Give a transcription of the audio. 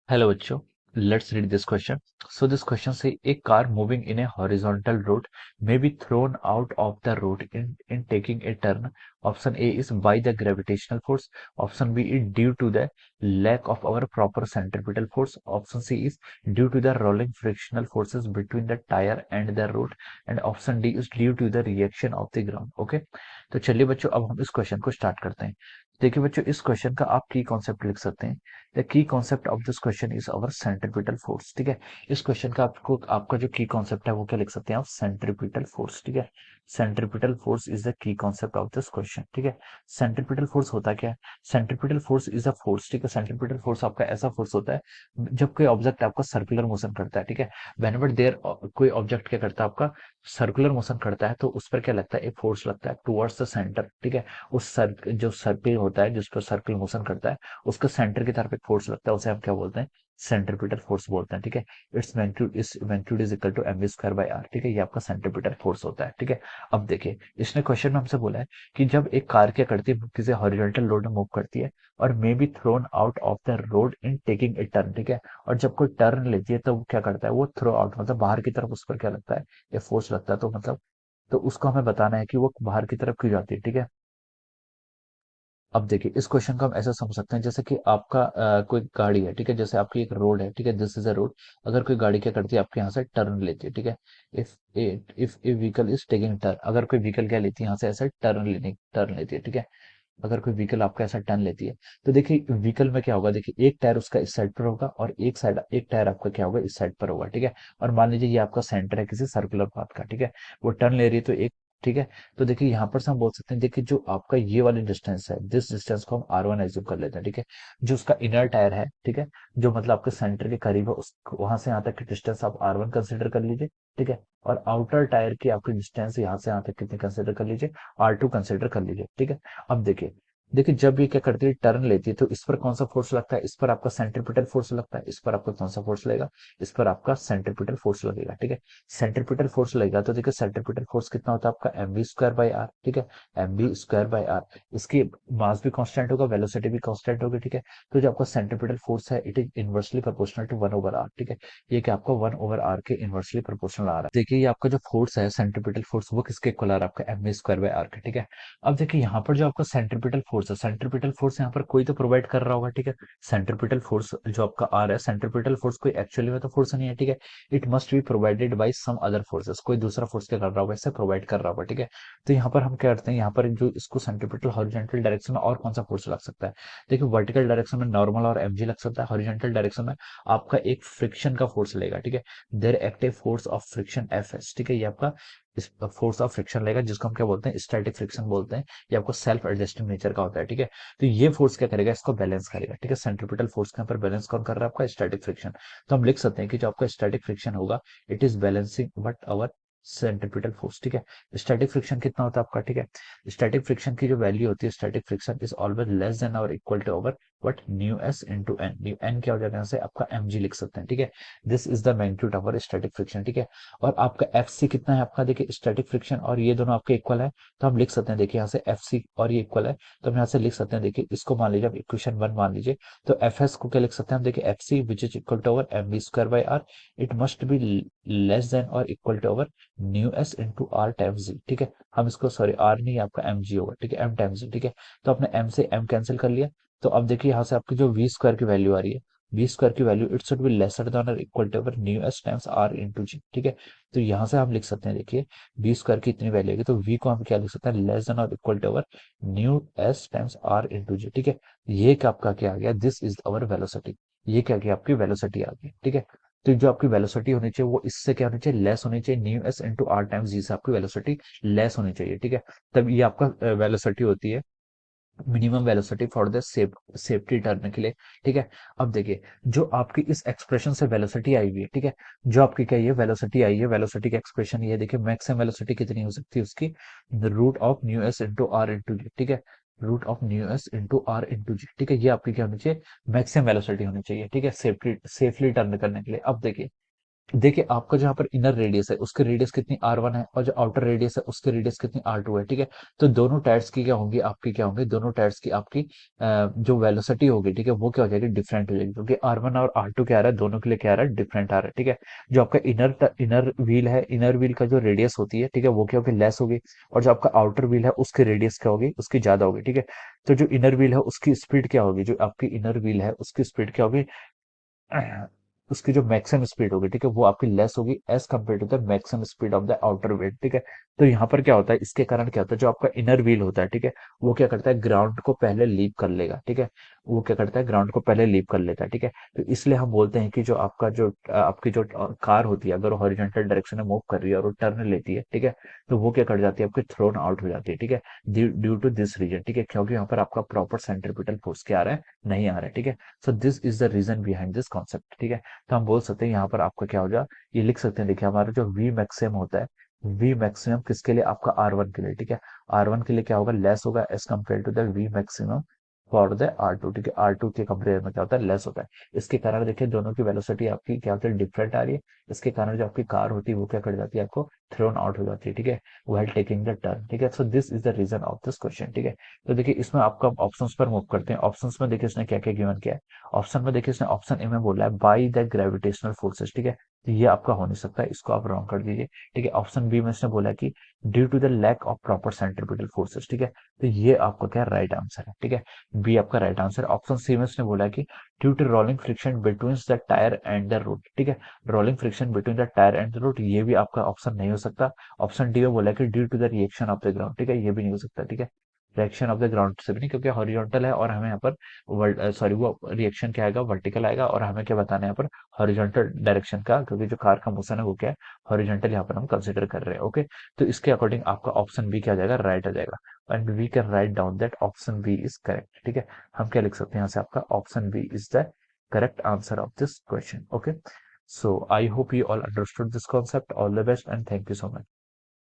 Hello, bachcho. Let's read this question. So this question say a car moving in a horizontal road may be thrown out of the road in taking a turn. Option A is by the gravitational force. Option B is due to the lack of our proper centripetal force. Option C is due to the rolling frictional forces between the tire and the road. And option D is due to the reaction of the ground. Okay, तो चलिए बच्चों अब हम इस question को start करते हैं। देखिए बच्चों इस क्वेश्चन का आप की कॉन्सेप्ट लिख सकते हैं। The key concept of this question is our centripetal force. ठीक है, इस क्वेश्चन का आपको आपका जो की कॉन्सेप्ट है वो क्या लिख सकते हैं आप, सेंट्रीपिटल फोर्स। ठीक है, centripetal force is the key concept of this question. ठीक है, सेंट्रीपिटल फोर्स होता क्या है? Centripetal force is a force. ठीक है, सेंट्रीपिटल फोर्स आपका ऐसा फोर्स होता है जब कोई ऑब्जेक्ट आपका सर्कुलर मोशन करता है। ठीक है, व्हेनेवर देयर कोई ऑब्जेक्ट क्या करता है आपका सर्कुलर मोशन करता है तो उस पर क्या लगता है, एक फोर्स लगता है टुवर्ड्स द सेंटर। ठीक है, उस सर जो सर्किल होता है जिस पर सर्किल मोशन करता है उसका सेंटर की तरफ एक फोर्स लगता है, उसे हम क्या बोलते हैं, सेंट्रीपिटल फोर्स बोलते हैं। ठीक है, it's magnitude is equal to m square by r. ठीक है, ये आपका सेंट्रीपिटल फोर्स होता है। ठीक है, अब देखिए इसने क्वेश्चन में हमसे बोला है कि जब एक कार क्या करती है, किसी हॉरिजॉन्टल रोड में मूव करती है और may be thrown out of the road in taking a turn. ठीक है, और जब कोई टर्न लेती है तो वो क्या करता है, वो थ्रो आउट मतलब बाहर की तरफ उस पर क्या लगता है, ये फोर्स लगता है। तो मतलब तो उसको हमें बताना है कि वो बाहर की तरफ क्यों जाती है। ठीक है, अब देखिए इस क्वेश्चन को हम ऐसा समझ सकते हैं जैसे कि आपका कोई गाड़ी है। ठीक है, जैसे आपकी एक रोड है। ठीक है, दिस इज अ रोड। अगर कोई गाड़ी क्या करती है, आपके यहाँ से टर्न लेती है। ठीक है, if A vehicle is taking turn, अगर कोई व्हीकल क्या लेती है, यहाँ से ऐसा टर्न लेती है। ठीक है, अगर कोई व्हीकल आपका ऐसा टर्न लेती है तो देखिए व्हीकल में क्या होगा, देखिए एक टायर उसका इस साइड पर होगा और एक टायर आपका क्या होगा, इस साइड पर होगा। ठीक है, और मान लीजिए ये आपका सेंटर है किसी सर्कुलर पाथ का। ठीक है, वो टर्न ले रही है तो एक, ठीक है, तो देखिए यहाँ पर से हम बोल सकते हैं, देखिए जो आपका ये वाली डिस्टेंस है, दिस डिस्टेंस को हम R1 एज्यूम कर लेते हैं। ठीक है, जो उसका इनर टायर है, ठीक है, जो मतलब आपके सेंटर के करीब है, उस वहां से यहाँ तक की डिस्टेंस आप R1 कंसिडर कर लीजिए। ठीक है, और आउटर टायर की आपकी डिस्टेंस यहाँ से यहाँ तक कितनी कंसिडर कर लीजिए, R2 कंसिडर कर लीजिए। ठीक है, अब देखिए देखिए जब ये क्या करती है, टर्न लेती है तो इस पर कौन सा फोर्स लगता है, इस पर आपका सेंट्रीपिटल फोर्स लगता है। इस पर आपका कौन सा फोर्स लगेगा, इस पर आपका सेंट्रीपिटल फोर्स लगेगा। ठीक है, सेंट्रीपिटल फोर्स लगेगा तो देखिए सेंट्रीपिटल फोर्स कितना होता है आपका, m we square by r. ठीक है, m we square by r, इसकी मास भी कांस्टेंट होगा, वेलोसिटी भी कांस्टेंट होगी। ठीक है, तो जो आपका सेंट्रीपिटल फोर्स है it is inversely proportional to 1/r। ठीक है, ये कि आपका 1/r के इनवर्सली प्रोपोर्शनल आ रहा है। देखिए ये आपका जो फोर्स है सेंट्रीपिटल फोर्स वो किसके इक्वल आ रहा है, आपका m we square by r का। ठीक है, अब देखिए यहाँ पर जो आपका सेंट्रीपिटल फोर्स है, सेंट्रीपिटल फोर्स यहाँ पर कोई तो प्रोवाइड कर रहा होगा। ठीक है, सेंट्रीपिटल फोर्स जो आपका आर है, सेंट्रीपिटल फोर्स कोई एक्चुअली में तो फोर्स नहीं है। ठीक है, it must be provided by some other forces, कोई दूसरा फोर्स क्या कर रहा होगा, इसे प्रोवाइड कर रहा होगा। ठीक है, तो यहाँ पर हम क्या करते हैं, यहाँ पर जो इसको सेंट्रीपिटल हॉरिजॉन्टल डायरेक्शन में और कौन सा फोर्स लग सकता है, देखिए वर्टिकल डायरेक्शन में नॉर्मल और एमजी लग सकता है, हॉरिजॉन्टल डायरेक्शन में आपका एक फ्रिक्शन का फोर्स लेगा। ठीक है, there active force of friction f s. ठीक है, ये आपका फोर्स ऑफ फ्रिक्शन लेगा जिसको हम क्या बोलते हैं, स्टैटिक फ्रिक्शन बोलते हैं। ये आपको सेल्फ एडजस्टिंग नेचर का होता है। ठीक है, तो ये फोर्स क्या करेगा, इसको बैलेंस करेगा। ठीक है, सेंट्रीपिटल फोर्स के यहाँ पर बैलेंस कौन कर रहा है, आपका स्टैटिक फ्रिक्शन। तो हम लिख सकते हैं कि जो आपका स्टैटिक फ्रिक्शन होगा it is balancing but our centripetal force. ठीक है, स्टैटिक फ्रिक्शन कितना होता है आपका, ठीक है, स्टैटिक फ्रिक्शन की जो वैल्यू होती है, static friction is always less than और equal to our what mu S into N. Mu N क्या हो जाएगा, यहाँ से आपका एम जी लिख सकते हैं। ठीक है, this is the magnitude of static friction. ठीक है, और आपका एफ सी कितना है आपका, देखिए स्टैटिक फ्रिक्शन और ये दोनों आपके इक्वल है तो हम लिख सकते हैं, देखिए यहाँ से एफ सी और ये इक्वल है तो हम यहाँ से लिख सकते हैं, देखिए इसको मान लीजिए आप इक्वेशन 1 मान लीजिए तो एफ एस को क्या लिख सकते हैं हम, देखिए F C which is equal to our M we square by R, it must be less than और equal to our mu S into R times G. ठीक है, हम इसको सॉरी आर नहीं आपका एम जी होगा। ठीक है, एम टाइम्स जी। ठीक है, तो आपने एम से एम कैंसिल कर लिया तो अब देखिए यहाँ से आपकी जो वी स्क्वायर की वैल्यू आ रही है, वी स्क्वायर की value it should be lesser than और equal to our mu S times R into G. ठीक है, तो यहाँ से हम लिख सकते हैं, देखिए वी स्क्वायर की इतनी वैल्यू है तो वी को हम क्या लिख सकते हैं, लेस देन और equal to our mu S times R into G. ठीक है, ये क्या आपका क्या आ गया, दिस इज अवर वेलोसिटी। ये क्या गया, आपकी वेलोसिटी आ गई। ठीक है, तो जो आपकी वेलोसिटी होनी चाहिए वो इससे क्या होनी चाहिए, लेस होनी चाहिए, mu S into R times G से आपकी वेलोसिटी लेस होनी चाहिए। ठीक है, तब ये आपका वेलोसिटी होती है, minimum velocity for the safety turn के लिए। ठीक है, अब देखिए जो आपकी इस एक्सप्रेशन से वेलोसिटी आई हुई है, ठीक है, जो आपकी क्या ये वेलोसिटी आई है, वेलोसिटी की एक्सप्रेशन ये देखिए मैक्सिमम वेलोसिटी कितनी हो सकती है उसकी, root of mu S into R into G. ठीक है, root of mu S into R into G. ठीक है, ये आपकी क्या होनी चाहिए, मैक्सिमम वेलोसिटी होनी चाहिए। ठीक है, सेफ्टी सेफली टर्न करने के लिए। अब देखिए देखिए आपका जो यहाँ पर इनर रेडियस है उसकी रेडियस कितनी R1 है और जो आउटर रेडियस है उसकी रेडियस कितनी R2 है, ठीक है। तो दोनों टायर्स की क्या होंगी, आपकी क्या होंगी, दोनों टायर्स की आपकी जो वेलोसिटी होगी, ठीक है, वो क्या हो जाएगी, डिफरेंट हो जाएगी, क्योंकि R1 और R2 क्या आ रहा है, दोनों के लिए क्या आ रहा है, डिफरेंट आ रहा है, ठीक है। जो आपका इनर व्हील है, इनर व्हील का जो रेडियस होती है, ठीक है, वो क्या होगी, लेस होगी। और जो आपका आउटर व्हील है उसकी रेडियस क्या होगी, उसकी ज्यादा होगी, ठीक है। तो जो इनर व्हील है उसकी स्पीड क्या होगी, जो आपकी इनर व्हील है उसकी स्पीड क्या होगी, उसकी जो मैक्सिमम स्पीड होगी, ठीक है, वो आपकी लेस होगी as compare to the maximum speed of the outer wheel, ठीक है। तो यहाँ पर क्या होता है, इसके कारण क्या होता है, जो आपका इनर व्हील होता है, ठीक है, वो क्या करता है, ग्राउंड को पहले लीव कर लेगा, ठीक है। वो क्या करता है, ग्राउंड को पहले लीव कर लेता है, ठीक है। तो इसलिए हम बोलते हैं कि जो आपका जो आपकी जो कार होती है, अगर वो हॉरिजॉन्टल डायरेक्शन में मूव कर रही है और वो टर्न लेती है, ठीक है, तो वो क्या कर जाती है, आपकी थ्रोन आउट हो जाती है, ठीक है, ड्यू टू दिस रीजन, ठीक है, क्योंकि यहाँ पर आपका प्रॉपर सेंट्रीपिटल फोर्स क्या आ रहा है, नहीं आ रहा है, ठीक है। So this is the reason behind this concept, ठीक है। तो हम बोल सकते हैं यहाँ पर आपका क्या हो जाए, ये लिख सकते हैं, देखिए हमारा जो वी मैक्सिमम होता है, वी मैक्सिमम किसके लिए, आपका R1 के लिए, ठीक है। R1 के लिए क्या होगा, लेस होगा as compare to the v maximum for the R2, ठीक है। R2 के कंपेयर में क्या होता है, लेस होता है। इसके कारण देखिए दोनों की वेलोसिटी आपकी क्या होती है, डिफरेंट आ रही है। इसके कारण जो आपकी कार होती है वो क्या कर जाती है, आपको थ्रोन आउट हो जाती है, ठीक है, व्हाइल टेकिंग द टर्न, ठीक है। So this is the reason of this question, ठीक है। तो देखिए इसमें आपका ऑप्शंस पर मूव करते हैं। ऑप्शंस में देखिए इसने क्या क्या गिवन किया है। ऑप्शन में देखिए इसने ऑप्शन ए में बोला है बाय द ग्रेविटेशनल फोर्सेस, ठीक है। तो ये आपका हो नहीं सकता, इसको आप रॉन्ग कर दीजिए, ठीक है। ऑप्शन बी में इसने बोला है कि due to the lack of proper centripetal forces, ठीक है। तो ये आपका क्या राइट आंसर है, ठीक है, बी आपका राइट आंसर। ऑप्शन सी में इसने बोला है कि due to rolling friction between the tyre and the road, ठीक है। Rolling friction between the tyre and the road, ये भी आपका ऑप्शन नहीं हो सकता। ऑप्शन डी में बोला है कि due to the reaction of the ground, ठीक है, ये भी नहीं हो सकता, ठीक है। रिएक्शन ऑफ द ग्राउंड से भी नहीं, क्योंकि हॉरिजॉन्टल है और हमें यहाँ पर सॉरी वो रिएक्शन क्या आएगा, वर्टिकल आएगा, और हमें क्या बताना है यहाँ पर, हॉरिजॉन्टल डायरेक्शन का, क्योंकि जो कार का मोशन है वो क्या है, हॉरिजॉन्टल यहाँ पर हम कंसिडर कर रहे हैं, ओके। तो इसके अकॉर्डिंग आपका ऑप्शन बी क्या आ जाएगा, राइट आ जाएगा, and we can write down that option b is correct, ठीक है। हम क्या लिख सकते हैं यहाँ से, आपका option b is the correct answer of this question, okay. So I hope you all understood this concept, all the best and thank you so much.